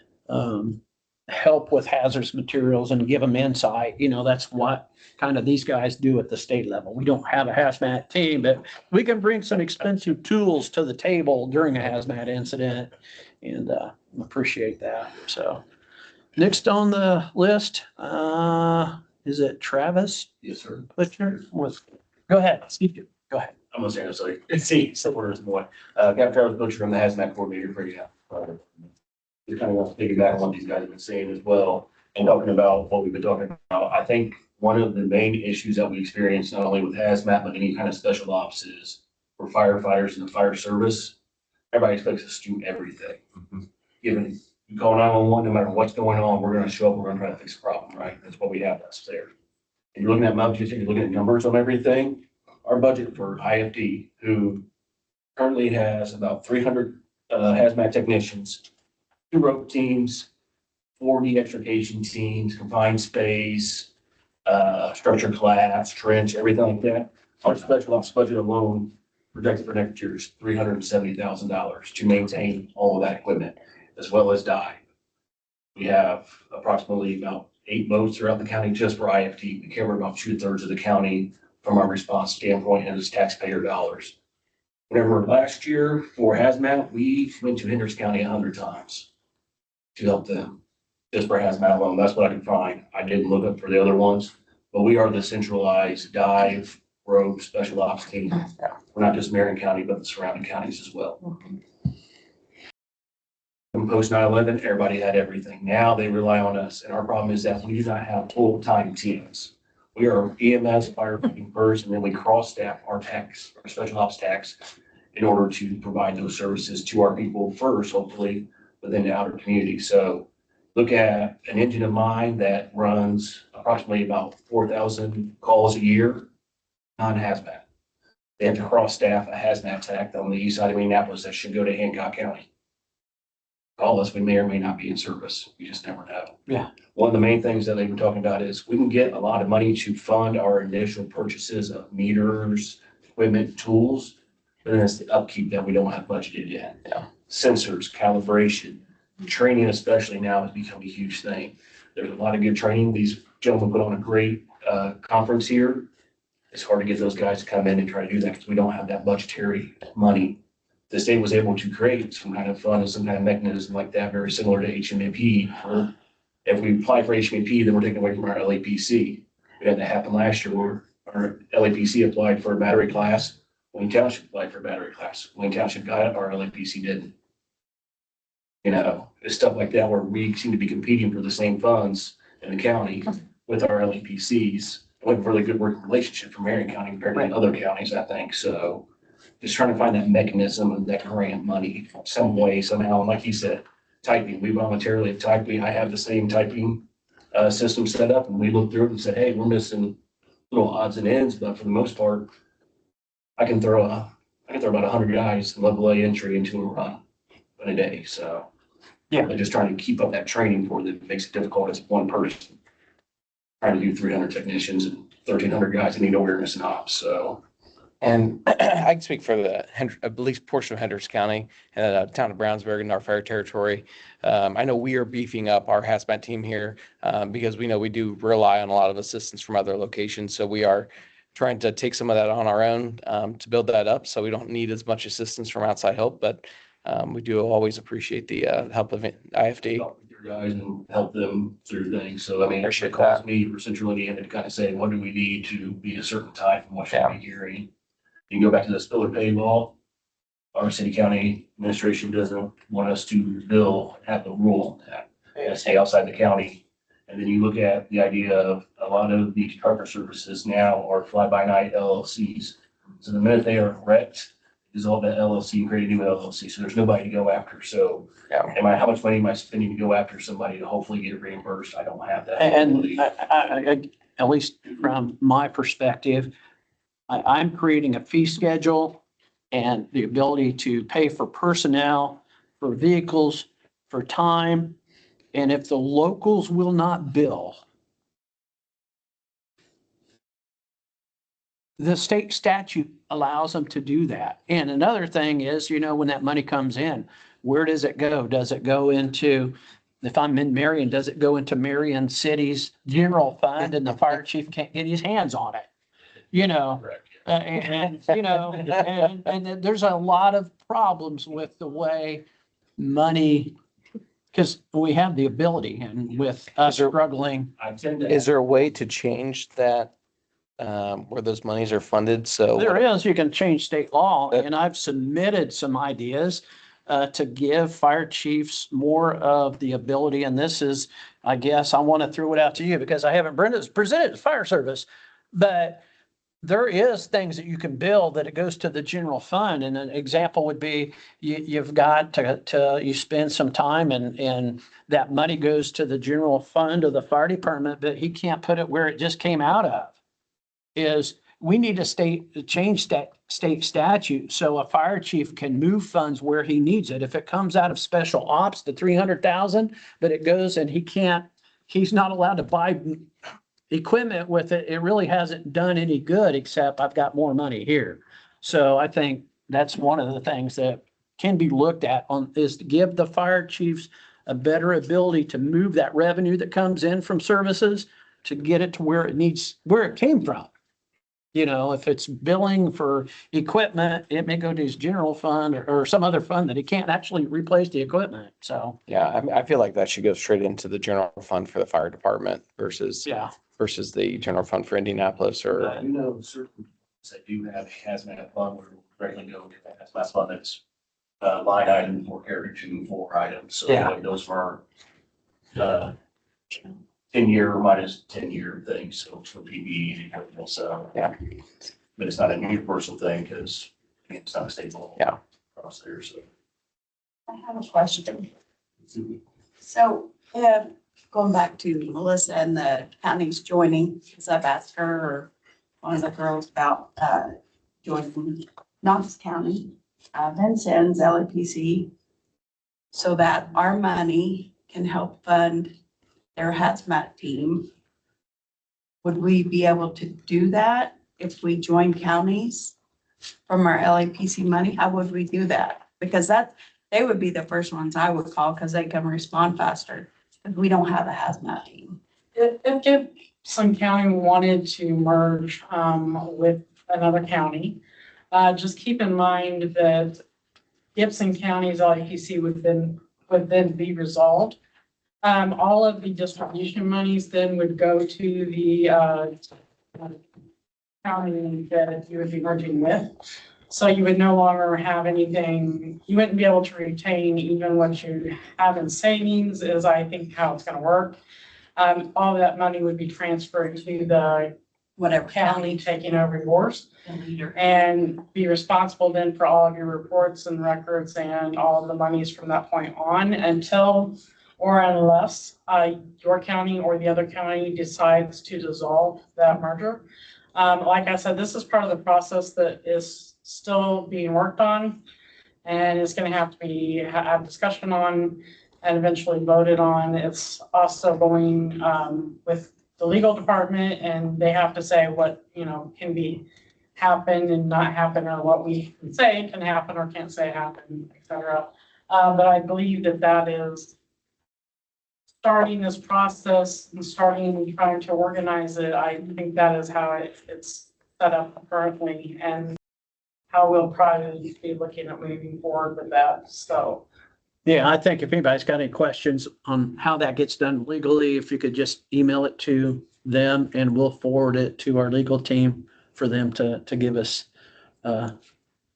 help with hazardous materials and give them insight. You know, that's what kind of these guys do at the state level. We don't have a hazmat team, but we can bring some expensive tools to the table during a hazmat incident and appreciate that. So next on the list, is it Travis? Yes, sir. Butcher with, go ahead, Steve, go ahead. I'm gonna say, sorry. See, so as boy. Captain Travis Butcher, I'm the hazmat coordinator for you. You're kind of want to piggyback on what these guys have been saying as well and talking about what we've been talking about. I think one of the main issues that we experience, not only with hazmat, but any kind of special ops is for firefighters and the fire service. Everybody expects us to do everything. Given you call 911, no matter what's going on, we're going to show up, we're going to try to fix the problem, right? That's what we have that's there. And you're looking at budgets, you're looking at numbers on everything. Our budget for IFD, who currently has about 300 hazmat technicians, 2 rope teams, 40 extrication teams, confined space, structure collapse, trench, everything like that. Our special ops budget alone projected for next year is $370,000 to maintain all of that equipment, as well as die. We have approximately about 8 boats throughout the county just for IFT. We cover about 2/3 of the county from our response standpoint, and it's taxpayer dollars. Whenever last year for hazmat, we went to Hendricks County 100 times to help them, just for hazmat alone. That's what I could find. I didn't look up for the other ones, but we are the centralized dive, rope, special ops team. We're not just Marion County, but the surrounding counties as well. In post 9/11, everybody had everything. Now they rely on us, and our problem is that we do not have full-time teams. We are EMS, firefighting first, and then we cross-staff our techs, our special ops techs, in order to provide those services to our people first, hopefully, within the outer community. So look at an engine of mine that runs approximately about 4,000 calls a year, non-hazmat. They have to cross-staff a hazmat tech on the east side of Minneapolis that should go to Hancock County. Call us, we may or may not be in service. You just never know. Yeah. One of the main things that they've been talking about is we can get a lot of money to fund our initial purchases of meters, equipment, tools, but then it's the upkeep that we don't have budgeted yet. Yeah. Sensors, calibration, training especially now has become a huge thing. There's a lot of good training. These gentlemen put on a great conference here. It's hard to get those guys to come in and try to do that because we don't have that budgetary money. The state was able to create some kind of fund and some kind of mechanism like that, very similar to HMAP. If we apply for HMAP, then we're taking away from our LAPC. We had that happen last year where our LAPC applied for a battery class. Wayne Township applied for a battery class. Wayne Township got it, our LAPC didn't. You know, it's stuff like that where we seem to be competing for the same funds in the county with our LAPCs. We have a really good working relationship from Marion County compared to other counties, I think. So just trying to find that mechanism of that grant money some way, somehow. And like you said, typing, we voluntarily type, I have the same typing system set up, and we looked through it and said, hey, we're missing little odds and ends, but for the most part, I can throw about 100 guys level A entry into a run in a day. So Yeah. but just trying to keep up that training for that makes it difficult as one person. Trying to do 300 technicians and 1,300 guys that need awareness and ops. So And I can speak for at least portion of Hendricks County and town of Brownsburg in our fire territory. I know we are beefing up our hazmat team here because we know we do rely on a lot of assistance from other locations. So we are trying to take some of that on our own to build that up. So we don't need as much assistance from outside help, but we do always appreciate the help of IFD. talk with your guys and help them through things. So I mean, it Appreciate calls that. me for Central Indiana to kind of say, what do we need to be a certain type and what should we be hearing? You can go back to the spiller pay law. Our city county administration doesn't want us to bill, have the rule on that. And stay outside the county. And then you look at the idea of a lot of the charter services now are fly-by-night LLCs. So the minute they are wrecked, dissolve that LLC and create a new LLC. So there's nobody to go after. So how much money am I spending to go after somebody to hopefully get reimbursed? I don't have that. And ability. at least from my perspective, I'm creating a fee schedule and the ability to pay for personnel, for vehicles, for time. And if the locals will not bill, the state statute allows them to do that. And another thing is, when that money comes in, where does it go? Does it go into, if I'm in Marion, does it go into Marion City's general fund and the fire chief can't get his hands on it? Correct. And there's a lot of problems with the way money, because we have the ability, and with us struggling. I tend to. Is there a way to change that where those monies are funded? So There is, you can change state law, and I've submitted some ideas to give fire chiefs more of the ability, and this is, I guess, I want to throw it out to you because I haven't presented to fire service, but there is things that you can build that it goes to the general fund. And an example would be you've got to you spend some time and that money goes to the general fund of the fire department, but he can't put it where it just came out of. Is we need to change that state statute so a fire chief can move funds where he needs it. If it comes out of special ops, the 300,000, but it goes and he's not allowed to buy equipment with it, it really hasn't done any good except I've got more money here. So I think that's one of the things that can be looked at is to give the fire chiefs a better ability to move that revenue that comes in from services to get it to where it came from. If it's billing for equipment, it may go to his general fund or some other fund that he can't actually replace the equipment. So. yeah, I feel like that should go straight into the general fund for the fire department versus the general fund for Indianapolis or. Certain that do have hazmat fund where we're regularly go get that hazmat fund that's line item for every 2-4 items. So like those for 10-year minus 10-year things. So for PPE and everything. So but it's not a universal thing because it's not a stable across there. So I have a question. So, going back to Melissa and the counties joining, because I've asked her or one of the girls about joining Knox County, Vincennes, LAPC, so that our money can help fund their hazmat team. Would we be able to do that if we join counties from our LAPC money? How would we do that? Because they would be the first ones I would call because they can respond faster. Because we don't have a hazmat team. If Gibson County wanted to merge with another county, just keep in mind that Gibson County's LAPC would then be resolved. All of the distribution monies then would go to the county that you would be merging with. So you would no longer have anything, you wouldn't be able to retain even what you have in savings is I think how it's gonna work. All of that money would be transferred to the whatever county county taking over yours. the leader. And be responsible then for all of your reports and records and all of the monies from that point on until or unless your county or the other county decides to dissolve that merger. Like I said, this is part of the process that is still being worked on and is going to have to be had discussion on and eventually voted on. It's also going with the legal department, and they have to say what, can be happen and not happen, or what we can say can happen or can't say happen, et cetera. But I believe that that is starting this process and starting trying to organize it. I think that is how it's set up currently and how we'll probably be looking at moving forward with that. So. Yeah, I think if anybody's got any questions on how that gets done legally, if you could just email it to them and we'll forward it to our legal team for them to give us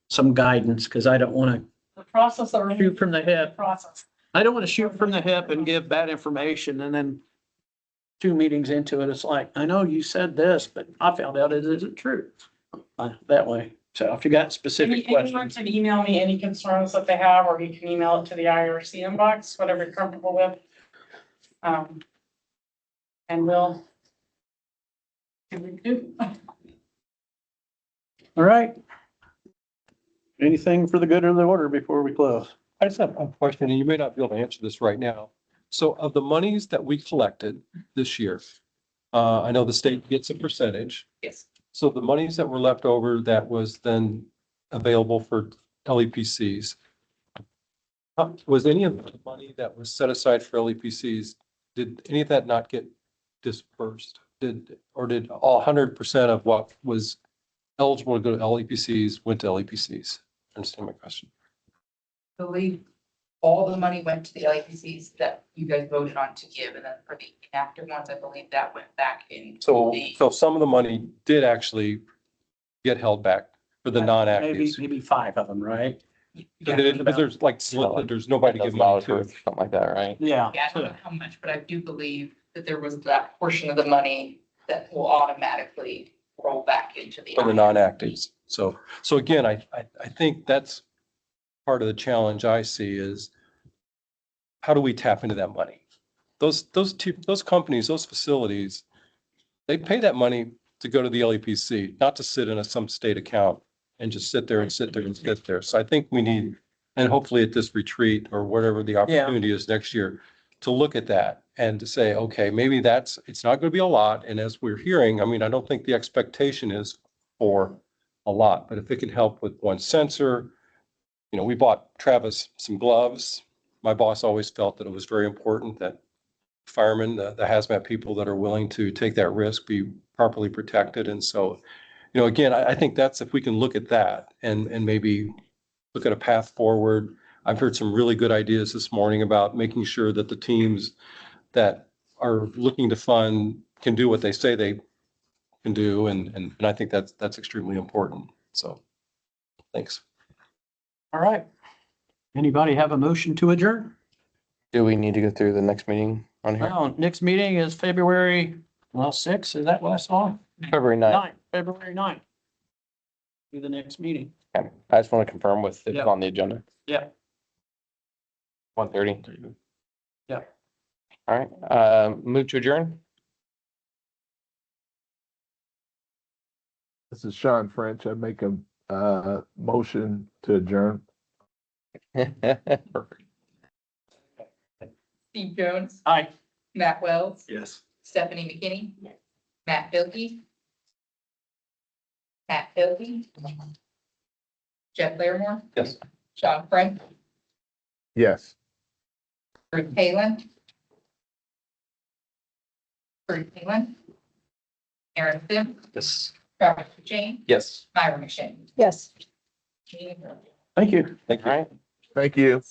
some guidance, because I don't want The process that to we're shoot from the hip. process. I don't want to shoot from the hip and give bad information and then 2 meetings into it, it's like, I know you said this, but I found out it isn't true. That way. So if you got specific Anyone questions. can email me any concerns that they have, or you can email it to the IRC inbox, whatever you're comfortable with. And we'll. Do. All right. Anything for the good of the order before we close? I just have a question, and you may not be able to answer this right now. So of the monies that we collected this year, I know the state gets a percentage. Yes. So the monies that were left over that was then available for LEPCs, was any of the money that was set aside for LEPCs, did any of that not get dispersed? Did all 100% of what was eligible to go to LEPCs went to LEPCs? Understand my question? I believe all the money went to the LAPCs that you guys voted on to give, and then for the inactive ones, I believe that went back in. So the- some of the money did actually get held back for the Maybe, non-actives. maybe 5 of them, right? Because there's like, there's nobody to give money to. Something like that, right? Yeah. Yeah, I don't know how much, but I do believe that there was that portion of the money that will automatically roll back into the. For the non-actives. So again, I think that's part of the challenge I see is how do we tap into that money? Those companies, those facilities, they pay that money to go to the LEPC, not to sit in some state account and just sit there and sit there and sit there. So I think we need, and hopefully at this retreat or whatever the opportunity is next year, to look at that and to say, okay, maybe it's not going to be a lot. And as we're hearing, I mean, I don't think the expectation is for a lot, but if it can help with one sensor, we bought Travis some gloves. My boss always felt that it was very important that firemen, the hazmat people that are willing to take that risk be properly protected. And so, again, I think that's, if we can look at that and maybe look at a path forward. I've heard some really good ideas this morning about making sure that the teams that are looking to fund can do what they say they can do. And I think that's extremely important. So thanks. All right. Anybody have a motion to adjourn? Do we need to go through the next meeting on here? Well, next meeting is February, 6th. Is that what I saw? February 9th. February 9th. Do the next meeting. Okay. I just want to confirm with it's Yeah. on the agenda. Yeah. 1:30. Yeah. All right. Move to adjourn. This is Sean French. I make a motion to adjourn. Perfect. Steve Jones, Aye. Matt Wells, Yes. Stephanie McKinney, Matt Bilkey. Matt Bilkey. Jeff Larimore, Yes. Sean French, Yes. Bruce Palin. Aaron Sim, Yes. Travis Jane, Yes. Myra McShane. Yes. Meeting adjourned. Thank you. Thank you. All right. Thank you.